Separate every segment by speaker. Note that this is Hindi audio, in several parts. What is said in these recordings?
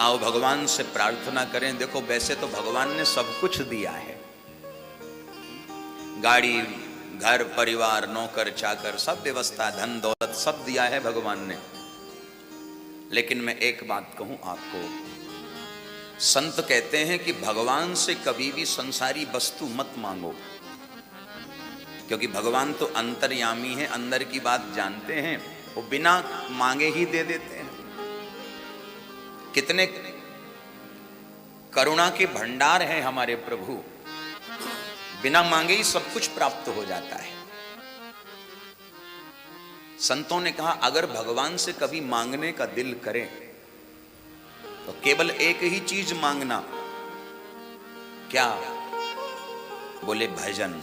Speaker 1: आओ भगवान से प्रार्थना करें। देखो वैसे तो भगवान ने सब कुछ दिया है, गाड़ी, घर, परिवार, नौकर चाकर, सब व्यवस्था, धन दौलत सब दिया है भगवान ने। लेकिन मैं एक बात कहूं आपको, संत कहते हैं कि भगवान से कभी भी संसारी वस्तु मत मांगो, क्योंकि भगवान तो अंतर्यामी है, अंदर की बात जानते हैं, वो बिना मांगे ही दे देते हैं। कितने करुणा के भंडार हैं हमारे प्रभु, बिना मांगे ही सब कुछ प्राप्त हो जाता है। संतों ने कहा अगर भगवान से कभी मांगने का दिल करे तो केवल एक ही चीज मांगना, क्या? बोले भजन।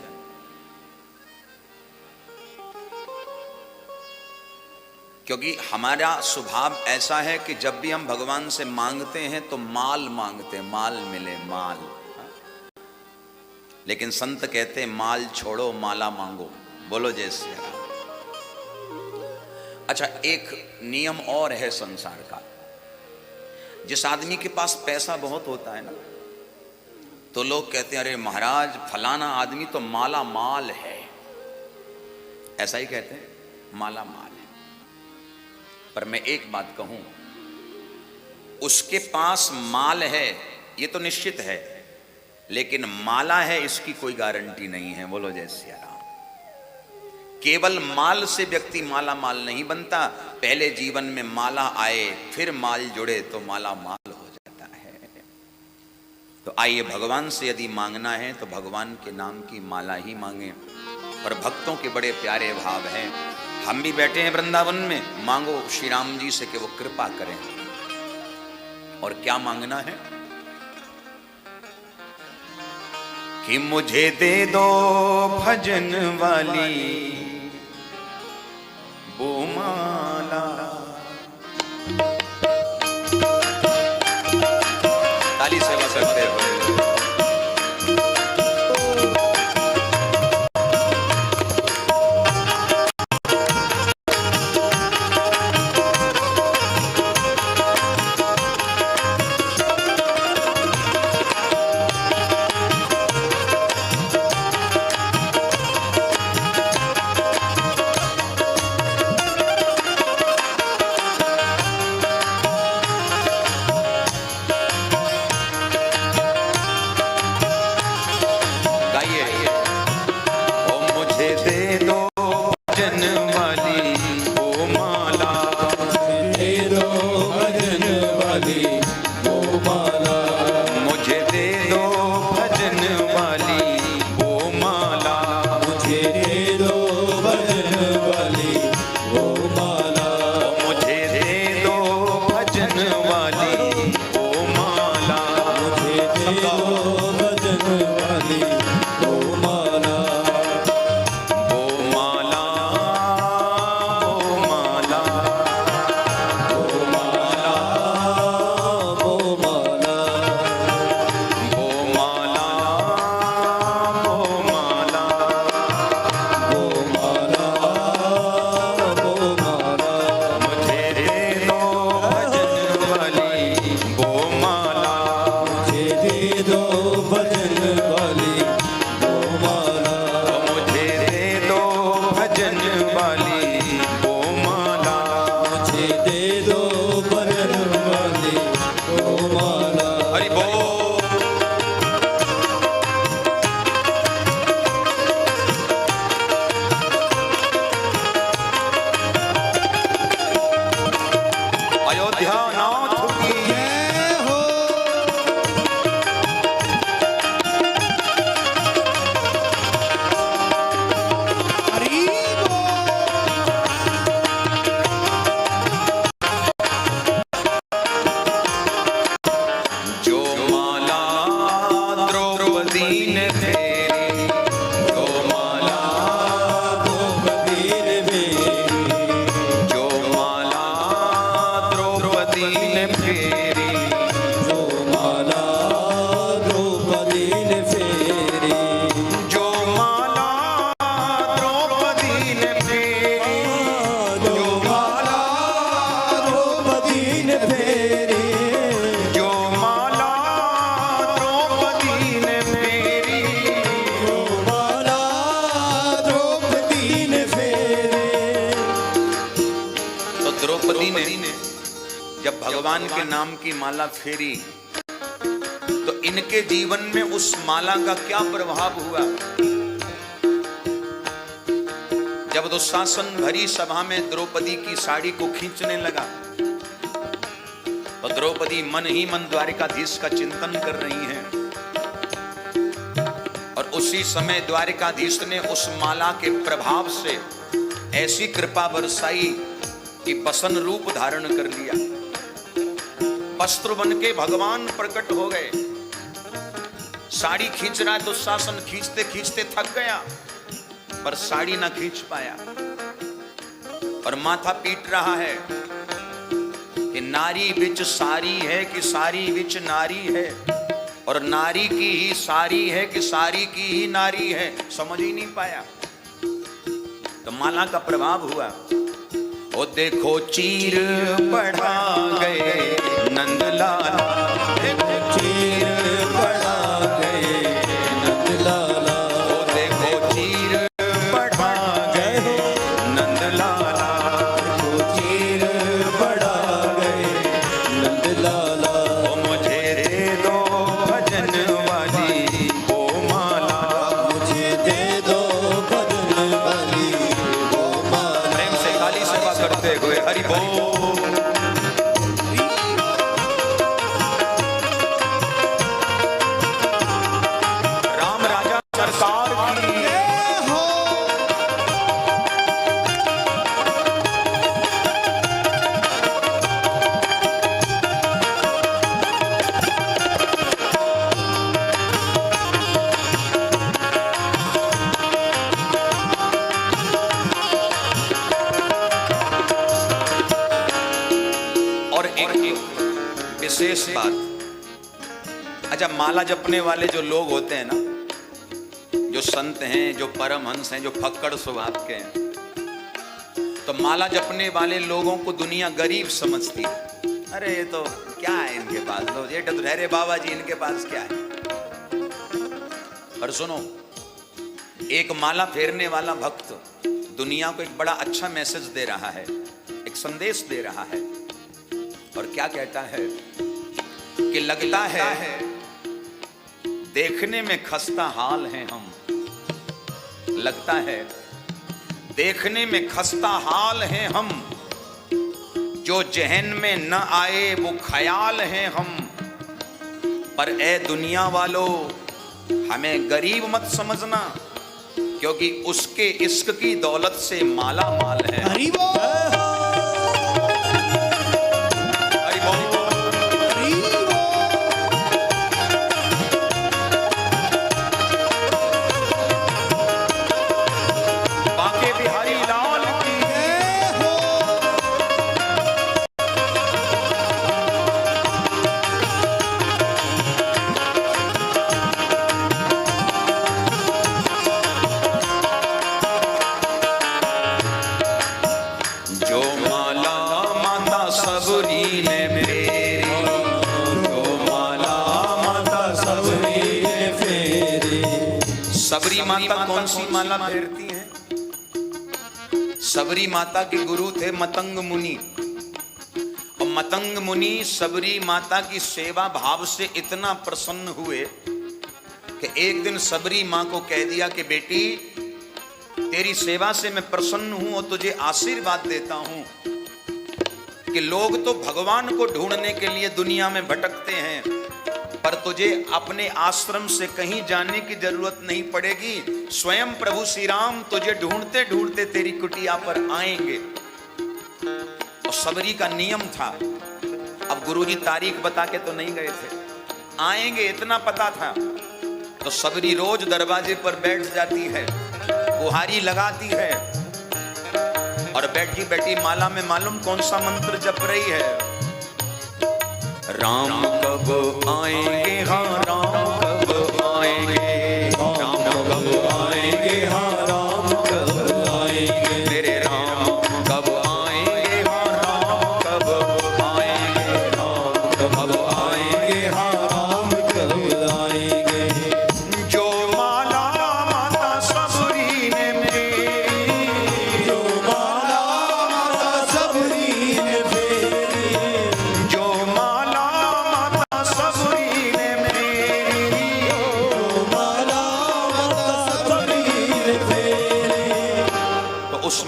Speaker 1: क्योंकि हमारा स्वभाव ऐसा है कि जब भी हम भगवान से मांगते हैं तो माल मांगते हैं, माल मिले, माल। लेकिन संत कहते हैं माल छोड़ो, माला मांगो। बोलो जय श्री राम। अच्छा, एक नियम और है संसार का, जिस आदमी के पास पैसा बहुत होता है ना, तो लोग कहते हैं अरे महाराज फलाना आदमी तो माला माल है, ऐसा ही कहते हैं, माला माल है। पर मैं एक बात कहूं, उसके पास माल है ये तो निश्चित है, लेकिन माला है इसकी कोई गारंटी नहीं है। बोलो जय श्री राम। केवल माल से व्यक्ति माला माल नहीं बनता, पहले जीवन में माला आए फिर माल जुड़े तो माला माल हो जाता है। तो आइए भगवान से यदि मांगना है तो भगवान के नाम की माला ही मांगे। और भक्तों के बड़े प्यारे भाव हैं, हम भी बैठे हैं वृंदावन में, मांगो श्री राम जी से कि वो कृपा करें। और क्या मांगना है कि मुझे दे दो भजन वाली वो माला। ताली सेवा करते हुए जब भगवान के नाम की माला फेरी तो इनके जीवन में उस माला का क्या प्रभाव हुआ। जब दुशासन भरी सभा में द्रौपदी की साड़ी को खींचने लगा तो द्रौपदी मन ही मन द्वारिकाधीश का चिंतन कर रही हैं और उसी समय द्वारिकाधीश ने उस माला के प्रभाव से ऐसी कृपा बरसाई कि बसन रूप धारण कर लिया। वस्त्र बन के भगवान प्रकट हो गए। साड़ी खींच रहा है दुशासन, खींचते खींचते थक गया पर साड़ी ना खींच पाया और माथा पीट रहा है कि नारी बिच सारी है कि सारी बिच नारी है और नारी की ही सारी है कि सारी की ही नारी है, समझ ही नहीं पाया। तो माला का प्रभाव हुआ। ओ देखो चीर बढ़ा गए नंदलाला, देखो चीर बढ़ा गए नंदलाला, ओ देखो चीर बढ़ा गए नंदलाला, देखो चीर बढ़ा गए नंदलाला, ओ मुझे दे दो भजन वाली ओ माला, मुझे दे दो भजन वाली ओ माला। प्रेम से काली सेवा करते हुए हरि बोल। राम राजा सरकार की हो। और एक विशेष बात, अच्छा माला जपने वाले जो लोग होते हैं ना, जो संत हैं, जो परमहंस हैं, जो फक्कड़ स्वभाव के हैं, तो माला जपने वाले लोगों को दुनिया गरीब समझती है। अरे ये तो क्या है इनके पास, तो ये तो ठहरे बाबा जी, इनके पास क्या है। पर सुनो, एक माला फेरने वाला भक्त दुनिया को एक बड़ा अच्छा मैसेज दे रहा है, एक संदेश दे रहा है। और क्या कहता है कि लगता है देखने में खस्ता हाल हैं हम, लगता है देखने में खस्ता हाल हैं हम, जो जहन में न आए वो ख्याल हैं हम, पर ए दुनिया वालों हमें गरीब मत समझना, क्योंकि उसके इश्क की दौलत से माला माल है। सबरी माता कौन सी माला फेरती हैं? सबरी माता के गुरु थे मतंग मुनि, और मतंग मुनि सबरी माता की सेवा भाव से इतना प्रसन्न हुए कि एक दिन सबरी माँ को कह दिया कि बेटी तेरी सेवा से मैं प्रसन्न हूं और तुझे आशीर्वाद देता हूं कि लोग तो भगवान को ढूंढने के लिए दुनिया में भटकते हैं, पर तुझे अपने आश्रम से कहीं जाने की जरूरत नहीं पड़ेगी। स्वयं प्रभु श्री राम तुझे ढूंढते ढूंढते तेरी कुटिया पर आएंगे। और सबरी का नियम था, अब गुरुजी तारीख बता के तो नहीं गए थे, आएंगे इतना पता था। तो सबरी रोज दरवाजे पर बैठ जाती है, बुहारी लगाती है और बैठी बैठी माला में मालूम कौन सा मंत्र जप रही है। राम कब आएंगे, हाँ राम कब आएंगे, राम कब आएंगे, हाँ राम कब आएंगे, मेरे राम कब आएंगे, हाँ राम कब आएंगे, राम कब आएंगे, हाँ राम कब आएंगे। जो माला माता सबरी ने मेरी, जो माला माता सबरी ने फेरी,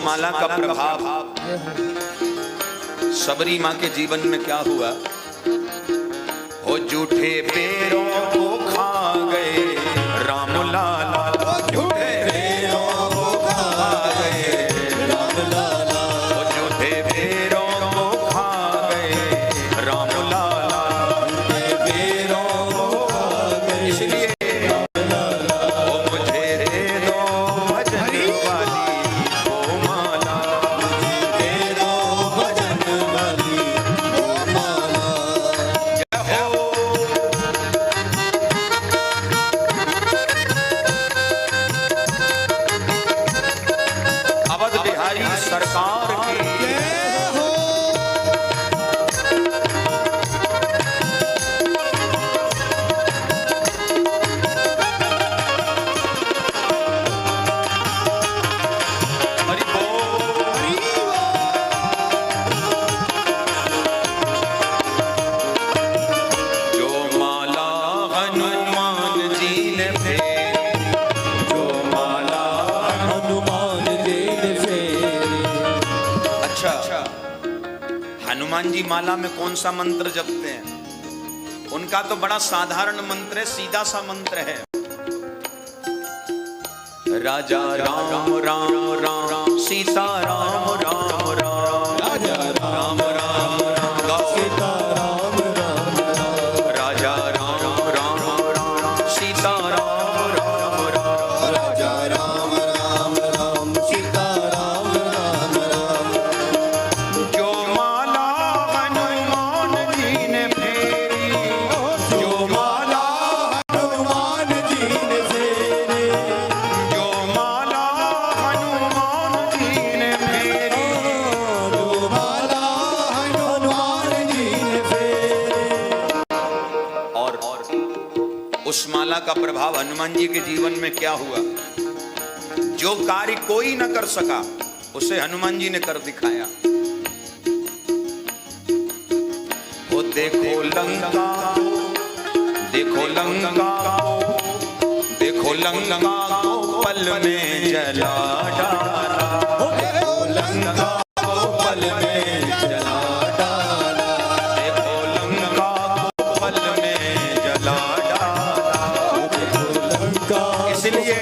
Speaker 1: माला का प्रभाव सबरी मां के जीवन में क्या हुआ? हो झूठे पैरों को खा गए राम लाला, झूठे पैरों को खा गए राम लाला, हो झूठे पैरों को खा गए राम लाला, झूठे पैरों को खा गए। इसलिए सरकार की हो। हरि बोल। जो माला हनुमान जी ने फेरी, जो माला हनुमान जी ने फेरी। हनुमान जी माला में कौन सा मंत्र जपते हैं? उनका तो बड़ा साधारण मंत्र है, सीधा सा मंत्र है, राजा राम राम राम सीता राम राम राम, राजा राम राम राम सीता राम राम राम, राजा राम राम राम सीता राम राम राम, राजा राम राम राम सीता राम राम राम। जो माला हनुमान जी ने फेरी, जो माला हनुमान जी ने फेरी, जो माला हनुमान जी ने फेरी, जो माला हनुमान जी ने फेरी। और उस माला का प्रभाव हनुमान जी के जीवन में क्या हुआ? जो कार्य कोई न कर सका उसे हनुमान जी ने कर दिखाया। वो देखो लंका, देखो लंका, देखो लंका को पल में जला डाला, देखो लंका को पल में जला डाला, देखो लंका को पल में जला डाला, देखो लंका इसलिए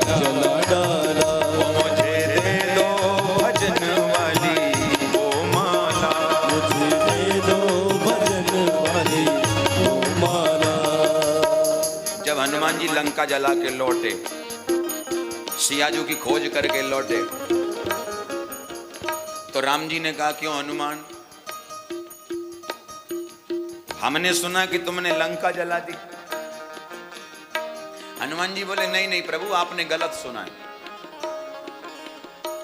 Speaker 1: जला डाला। वो मुझे दे दो भजन वाली वो माला, मुझे दे दो भजन वाली वो माला। जब हनुमान जी लंका जला के लौटे, सियाजू की खोज करके लौटे, तो राम जी ने कहा क्यों हनुमान, हमने सुना कि तुमने लंका जला दी। हनुमान जी बोले नहीं नहीं प्रभु, आपने गलत सुना है।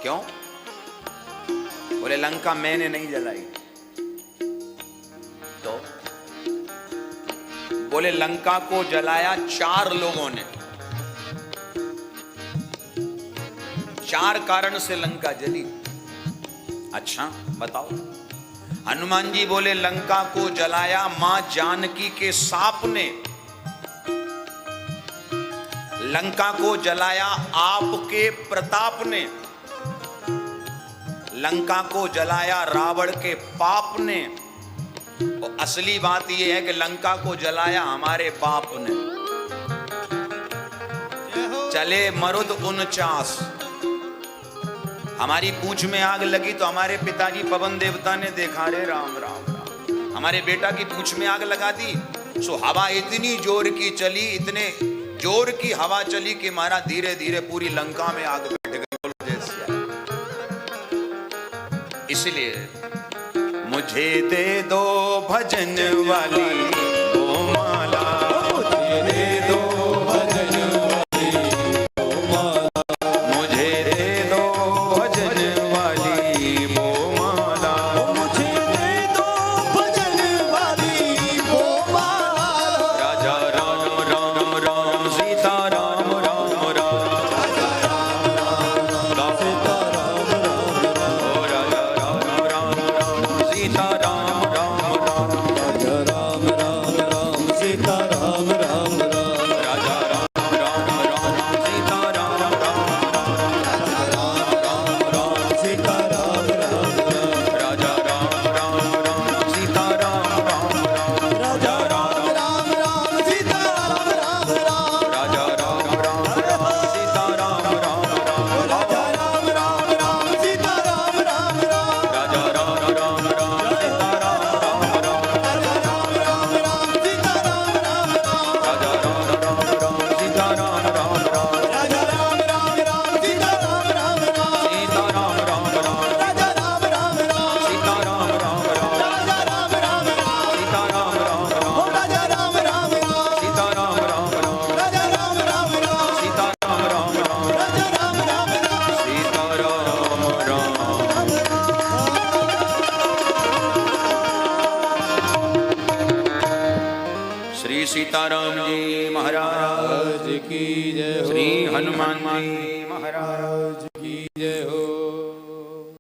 Speaker 1: क्यों? बोले लंका मैंने नहीं जलाई। तो बोले लंका को जलाया 4 लोगों ने, 4 कारण से लंका जली। अच्छा बताओ। हनुमान जी बोले लंका को जलाया मां जानकी के सांप ने, लंका को जलाया आपके प्रताप ने, लंका को जलाया रावण के पाप ने, और असली बात यह है कि लंका को जलाया हमारे बाप ने। चले मरुद 49, हमारी पूंछ में आग लगी तो हमारे पिताजी पवन देवता ने देखा, रे राम राम राम, हमारे बेटा की पूंछ में आग लगा दी। सो हवा इतनी जोर की चली, इतने जोर की हवा चली कि मारा धीरे धीरे पूरी लंका में आग बैठ गई। इसलिए मुझे दे दो भजन वाली वो माला, मुझे दे दो भजन वाली वो माला, मुझे दे दो भजन वाली वो माला, मुझे दे दो भजन वाली वो माला। राजा राम राम राम सीता राम राम राम, राजा राम राम सीता राम राम राम, राजा राम राम राम सीता राम राम राम, राजा राम राम सीताराम जी महाराज
Speaker 2: की जय हो।
Speaker 1: श्री हनुमान जी महाराज
Speaker 2: की जय हो।